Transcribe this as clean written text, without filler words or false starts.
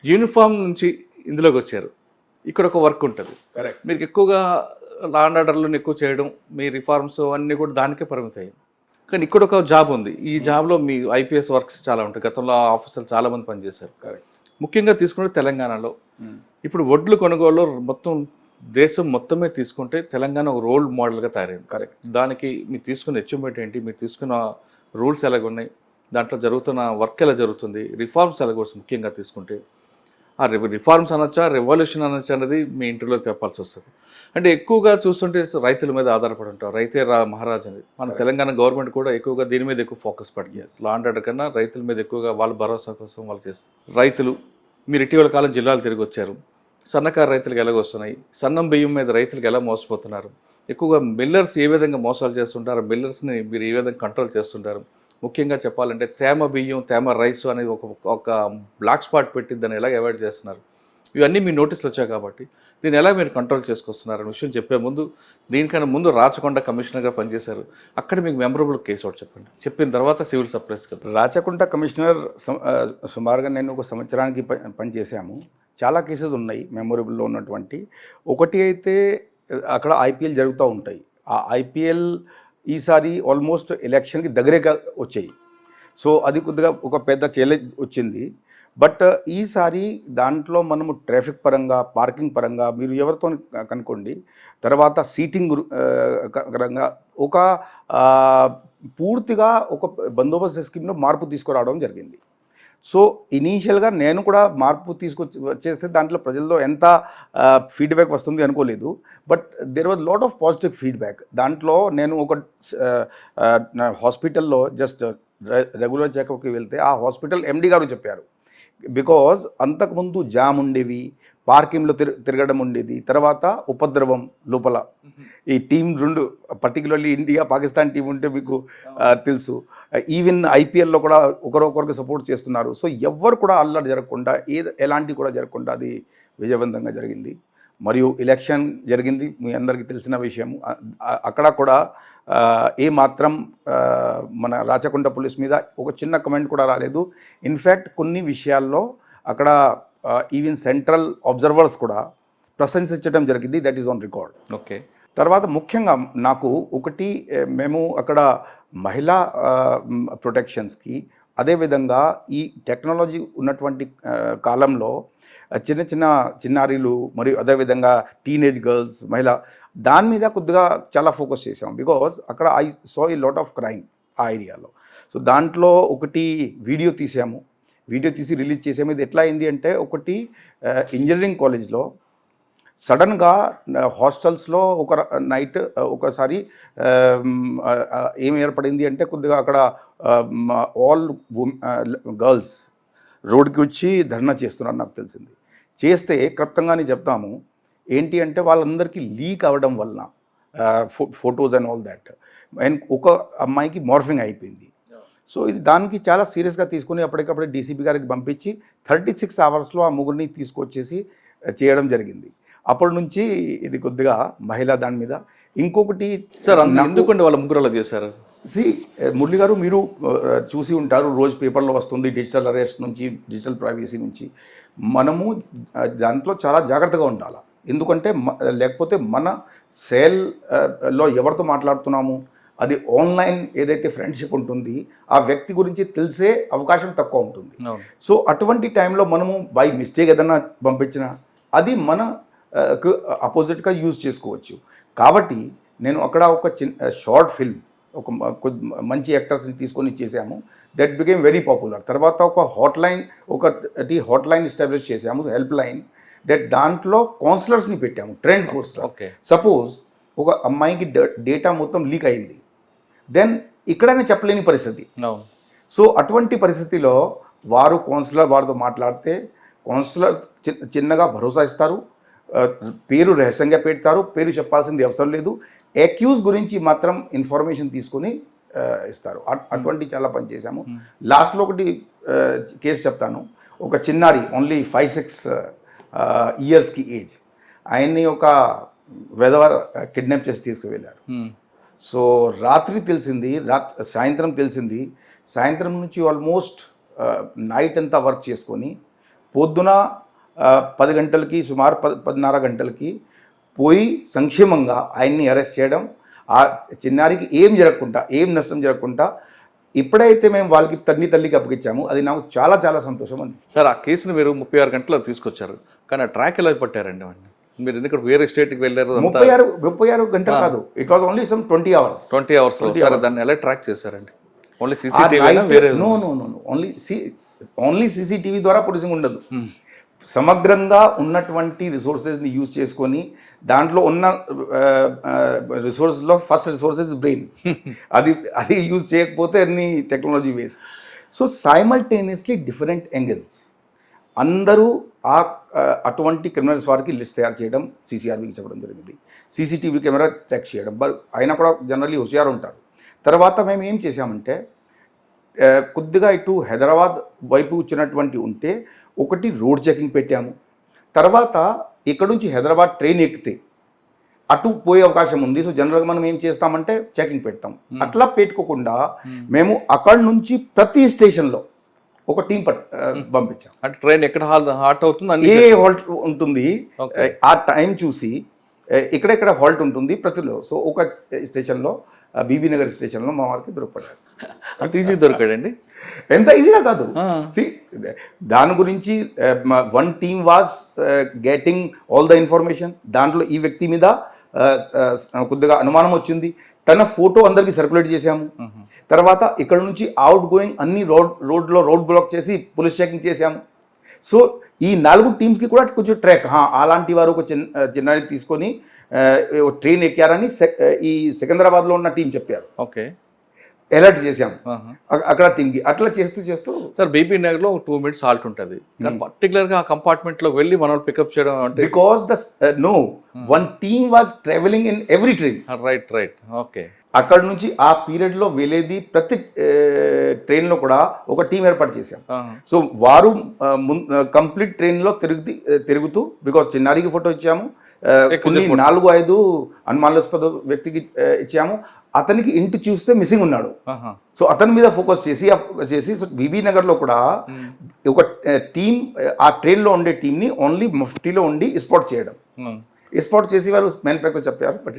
Uniform నుంచి ఇందులోకి వచ్చారు. ఇక్కడ ఒక వర్క్ ఉంటుంది. కరెక్ట్. మీకు ఎక్కువగా లా అండ్ ఆర్డర్లను ఎక్కువ చేయడం, మీ రిఫార్మ్స్ అన్నీ కూడా దానికే పరిమితాయి. కానీ ఇక్కడ ఒక జాబ్ ఉంది. ఈ జాబ్లో మీ ఐపీఎస్ వర్క్స్ చాలా ఉంటాయి. గతంలో ఆఫీసర్లు చాలామంది పనిచేశారు. కరెక్ట్. ముఖ్యంగా తీసుకుంటే తెలంగాణలో ఇప్పుడు వడ్లు కొనుగోలు మొత్తం దేశం మొత్తమే తీసుకుంటే తెలంగాణ ఒక రోల్ మోడల్గా తయారైంది. కరెక్ట్. దానికి మీరు తీసుకున్న అచీవ్మెంట్ ఏంటి, మీరు తీసుకున్న రూల్స్ ఎలాగ ఉన్నాయి, దాంట్లో జరుగుతున్న వర్క్ ఎలా జరుగుతుంది, రిఫార్మ్స్ ఎలాగ వస్తుంది, ముఖ్యంగా తీసుకుంటే ఆ రిఫార్మ్స్ అనొచ్చా రెవల్యూషన్ అనొచ్చా అనేది మీ ఇంటర్వ్యూలో చెప్పాల్సి వస్తుంది. అంటే ఎక్కువగా చూస్తుంటే రైతుల మీద ఆధారపడి ఉంటారు. రైతే మహారాజు అనేది మన తెలంగాణ గవర్నమెంట్ కూడా ఎక్కువగా దీని మీద ఎక్కువ ఫోకస్ పడుతుంది. లా అండ్ ఆర్డర్ కన్నా రైతుల మీద ఎక్కువగా వాళ్ళ భరోసా కోసం వాళ్ళు చేస్తారు. రైతులు మీరు ఇటీవల కాలం జిల్లాలు తిరిగి వచ్చారు. సన్నకారు రైతులకు ఎలాగ వస్తున్నాయి, సన్నం బియ్యం మీద రైతులకు ఎలా మోసపోతున్నారు, ఎక్కువగా మిల్లర్స్ ఏ విధంగా మోసాలు చేస్తుంటారు, మిల్లర్స్ని మీరు ఏ విధంగా కంట్రోల్ చేస్తుంటారు, ముఖ్యంగా చెప్పాలంటే తేమ బియ్యం తేమ రైస్ అనేది ఒక బ్లాక్ స్పాట్ పెట్టి దాన్ని ఎలా అవాయిడ్ చేస్తున్నారు, ఇవన్నీ మీ నోటీసులు వచ్చాయి. కాబట్టి దీన్ని ఎలా మీరు కంట్రోల్ చేసుకొస్తున్నారు అనే విషయం చెప్పే ముందు, దీనికన్నా ముందు రాచకొండ కమిషనర్గా పనిచేశారు. అక్కడ మీకు మెమరబుల్ కేసు ఒకటి చెప్పండి. చెప్పిన తర్వాత సివిల్ సప్లైస్ కదా. రాచకొండ కమిషనర్ సుమారుగా నేను ఒక సంవత్సరానికి పనిచేసాము. చాలా కేసెస్ ఉన్నాయి మెమొరబుల్లో ఉన్నటువంటి. ఒకటి అయితే అక్కడ ఐపీఎల్ జరుగుతూ ఉంటాయి. ఆ ఐపీఎల్ ఈసారి ఆల్మోస్ట్ ఎలక్షన్కి దగ్గరేగా వచ్చాయి. సో అది కొద్దిగా ఒక పెద్ద ఛాలెంజ్ వచ్చింది. బట్ ఈసారి దాంట్లో మనము ట్రాఫిక్ పరంగా, పార్కింగ్ పరంగా మీరు ఎవరితో కనుక్కోండి, తర్వాత సీటింగ్ పరంగా ఒక పూర్తిగా ఒక బందోబస్తు స్కీమ్లో మార్పు తీసుకురావడం జరిగింది. సో ఇనీషియల్గా నేను కూడా మార్పు వచ్చేస్తే దాంట్లో ప్రజల్లో ఎంత ఫీడ్బ్యాక్ వస్తుంది అనుకోలేదు. But there was lot of positive feedback. దాంట్లో నేను ఒక హాస్పిటల్లో జస్ట్ రెగ్యులర్ చెకప్కి వెళ్తే ఆ హాస్పిటల్ ఎండి గారు చెప్పారు, బికాజ్ అంతకుముందు జామ్ ఉండేవి, పార్కింగ్లో తిరగడం ఉండేది, తర్వాత ఉపద్రవం లోపల. ఈ టీం రెండు పర్టికులర్లీ ఇండియా పాకిస్తాన్ టీం ఉంటే మీకు తెలుసు. ఈవెన్ ఐపీఎల్లో కూడా ఒకరొకరికి సపోర్ట్ చేస్తున్నారు. సో ఎవ్వరు కూడా అల్లరి జరగకుండా, ఎలాంటి కూడా జరగకుండా అది విజయవంతంగా జరిగింది. మరియు ఎలక్షన్ జరిగింది, మీ అందరికీ తెలిసిన విషయం. అక్కడ కూడా ఏ మాత్రం మన రాచకొండ పోలీస్ మీద ఒక చిన్న కమెంట్ కూడా రాలేదు. ఇన్ఫ్యాక్ట్ కొన్ని విషయాల్లో అక్కడ ఈవెన్ సెంట్రల్ అబ్జర్వర్స్ కూడా ప్రశంసించడం జరిగింది. That is on record. Okay. తర్వాత ముఖ్యంగా నాకు ఒకటి, మేము అక్కడ మహిళా ప్రొటెక్షన్స్కి, అదేవిధంగా ఈ టెక్నాలజీ ఉన్నటువంటి కాలంలో చిన్నారీలు మరియు అదేవిధంగా టీనేజ్ గర్ల్స్, మహిళ, దాని మీద కొద్దిగా చాలా ఫోకస్ చేసాం. బికాజ్ అక్కడ ఐ సో ఈ లాట్ ఆఫ్ క్రైమ్ ఆ ఏరియాలో. సో దాంట్లో ఒకటి వీడియో తీసి రిలీజ్ చేసాము. ఇది ఎట్లా అయింది అంటే, ఒకటి ఇంజనీరింగ్ కాలేజ్లో సడన్గా హాస్టల్స్లో ఒక నైట్ ఒకసారి ఏం ఏర్పడింది అంటే, కొద్దిగా అక్కడ ఆల్ గర్ల్స్ రోడ్కి వచ్చి ధర్నా చేస్తున్నారు నాకు తెలిసింది. చేస్తే క్లుప్తంగానే చెప్తాము ఏంటి అంటే, వాళ్ళందరికీ లీక్ అవ్వడం వలన photos and all that, and ఒక అమ్మాయికి మార్ఫింగ్ అయిపోయింది. సో ఇది దానికి చాలా సీరియస్గా తీసుకుని అప్పటికప్పుడే డీసీపీ గారికి పంపించి 36 అవర్స్లో ఆ ముగ్గురిని తీసుకొచ్చేసి చేయడం జరిగింది. అప్పటి నుంచి ఇది కొద్దిగా మహిళ దాని మీద. ఇంకొకటి సార్, ఎందుకంటే వాళ్ళ ముగ్గురు అలా చేశారు. మురళి గారు, మీరు చూసి ఉంటారు, రోజు పేపర్లో వస్తుంది డిజిటల్ అరెస్ట్ నుంచి, డిజిటల్ ప్రైవసీ నుంచి. మనము దాంట్లో చాలా జాగ్రత్తగా ఉండాలి. ఎందుకంటే లేకపోతే మన సెల్లో ఎవరితో మాట్లాడుతున్నాము, అది ఆన్లైన్ ఏదైతే ఫ్రెండ్షిప్ ఉంటుంది, ఆ వ్యక్తి గురించి తెలిసే అవకాశం తక్కువ ఉంటుంది. సో అటువంటి టైంలో మనము బై మిస్టేక్ ఏదైనా పంపించినా అది మన అపోజిట్గా యూజ్ చేసుకోవచ్చు. కాబట్టి నేను అక్కడ ఒక షార్ట్ ఫిల్మ్, ఒక మంచి యాక్టర్స్ని తీసుకొని చేసాము. That became very popular. తర్వాత ఒక హాట్లైన్ ఎస్టాబ్లిష్ చేసాము, హెల్ప్ లైన్. దాంట్లో కౌన్సిలర్స్ని పెట్టాము, ట్రెండ్ కౌన్సిలర్. సపోజ్ ఒక అమ్మాయికి డేటా మొత్తం లీక్ అయింది, దెన్ ఇక్కడనే చెప్పలేని పరిస్థితి. సో అటువంటి పరిస్థితిలో వారు కౌన్సిలర్ వారితో మాట్లాడితే కౌన్సిలర్ చిన్నగా భరోసా ఇస్తారు, పేరు రహస్యంగా పెడతారు, పేరు చెప్పాల్సింది అవసరం లేదు, అక్యూజ్ గురించి మాత్రం ఇన్ఫర్మేషన్ తీసుకుని ఇస్తారు. అటువంటి చాలా పని చేశాము. లాస్ట్లో ఒకటి కేసు చెప్తాను. ఒక చిన్నారి ఓన్లీ 5-6 ఇయర్స్కి ఏజ్, ఆయన్ని ఒక వెధవ కిడ్నాప్ చేసి తీసుకువెళ్ళారు. సో రాత్రి తెలిసింది, సాయంత్రం తెలిసింది. సాయంత్రం నుంచి ఆల్మోస్ట్ నైట్ అంతా వర్క్ చేసుకొని పొద్దున 10 గంటలకి సుమారు 10:30 గంటలకి పోయి సంక్షేమంగా ఆయన్ని అరెస్ట్ చేయడం, ఆ చిన్నారికి ఏం జరగకుండా, ఏం నష్టం జరగకుండా ఎప్పుడైతే మేము వాళ్ళకి తల్లికి అప్పగించాము, అది నాకు చాలా చాలా సంతోషం అండి. సార్ ఆ కేసును మీరు 36 గంటల్లో తీసుకొచ్చారు, కానీ ఆ ట్రాక్ ఎలా పట్టారండి వాడిని? మీరు ఎందుకంటే వేరే స్టేట్కి వెళ్ళారు? 36 గంటలు కాదు, it was only some 20 hours. 20 hours. సరే, దాన్ని ఎలా ట్రాక్ చేశారండి? ఓన్లీ సీసీటీవీ వేరే? నో ఓన్లీ సీసీటీవీ ద్వారా పోలీసింగ్ ఉండదు. సమగ్రంగా ఉన్నటువంటి రిసోర్సెస్ని యూజ్ చేసుకొని, దాంట్లో ఉన్న రిసోర్స్లో ఫస్ట్ రిసోర్సెస్ బ్రెయిన్, అది యూజ్ చేయకపోతే అన్ని technology waste. So simultaneously different angles అందరూ అటువంటి క్రిమినల్స్ వారికి లిస్ట్ తయారు చేయడం సీసీఆర్బీకి చెప్పడం జరిగింది. సీసీటీవీ కెమెరా ట్రాక్ చేయడం, అయినా కూడా జనరల్లీ హుషారు ఉంటారు. తర్వాత మేము ఏం చేసామంటే, కొద్దిగా ఇటు హైదరాబాద్ వైపు వచ్చినటువంటి ఉంటే ఒకటి రోడ్ చెకింగ్ పెట్టాము. తర్వాత ఇక్కడ నుంచి హైదరాబాద్ ట్రైన్ ఎక్కితే అటు పోయే అవకాశం ఉంది. సో జనరల్గా మనం ఏం చేస్తామంటే చెకింగ్ పెడతాం. అట్లా పెట్టుకోకుండా మేము అక్కడ నుంచి ప్రతి స్టేషన్లో ఒక టీం పంపించాం. అంటే ట్రైన్ ఎక్కడ హాల్ట్ అవుతుంది, ఏ హాల్ట్ ఉంటుంది, ఆ టైం చూసి ఎక్కడెక్కడ హాల్ట్ ఉంటుంది ప్రతిలో. సో ఒక స్టేషన్లో బీబీ నగర్ స్టేషన్లో మా వారికి దొరకపడ్డారు. అంత ఈజీ దొరికాడండి? ఎంత ఈజీగా కాదు. దాని గురించి one team was getting all the information. దాంట్లో ఈ వ్యక్తి మీద కొద్దిగా అనుమానం వచ్చింది, తన ఫోటో అందరికీ సర్క్యులేట్ చేశాము. తర్వాత ఇక్కడ నుంచి అవుట్ గోయింగ్ అన్ని రోడ్ బ్లాక్ చేసి పోలీస్ చెకింగ్ చేశాము. సో ఈ 4 టీమ్స్కి కూడా కొంచెం ట్రాక్, అలాంటి వారు ఒక చిన్నారి తీసుకొని ట్రైన్ ఎక్కారని ఈ సికింద్రాబాద్లో ఉన్న టీం చెప్పారు. ఓకే, అలర్ట్ చేశాము అక్కడ టీంకి. అట్లా చేస్తూ సార్ బీబీ నగర్లో 2 minutes హాల్ట్ ఉంటుంది, కానీ పర్టికులర్గా ఆ కంపార్ట్మెంట్లో వెళ్ళి మనం పికప్ చేయడం అంటే because one team was travelling in every train. Right. Okay, అక్కడ నుంచి ఆ పీరియడ్లో వెళ్ళేది ప్రతి ట్రైన్లో కూడా ఒక టీం ఏర్పాటు చేశాం. సో వారు కంప్లీట్ ట్రైన్లో తిరుగుతూ, బికాస్ చిన్నారికి ఫోటో ఇచ్చాము, కొన్ని 4-5 అనుమానాస్పద వ్యక్తికి ఇచ్చాము. అతనికి ఇంటి చూస్తే మిస్సింగ్ ఉన్నాడు. సో అతని మీద ఫోకస్ చేసి సో బీబీ నగర్లో కూడా ఒక టీం, ఆ ట్రైన్లో ఉండే టీంని ఓన్లీ మఫ్టీలో ఉండి స్పాట్ చేయడం. స్పాట్ చేసి వాళ్ళు మెయిన్ ప్యాక్తో చెప్పారు. బట్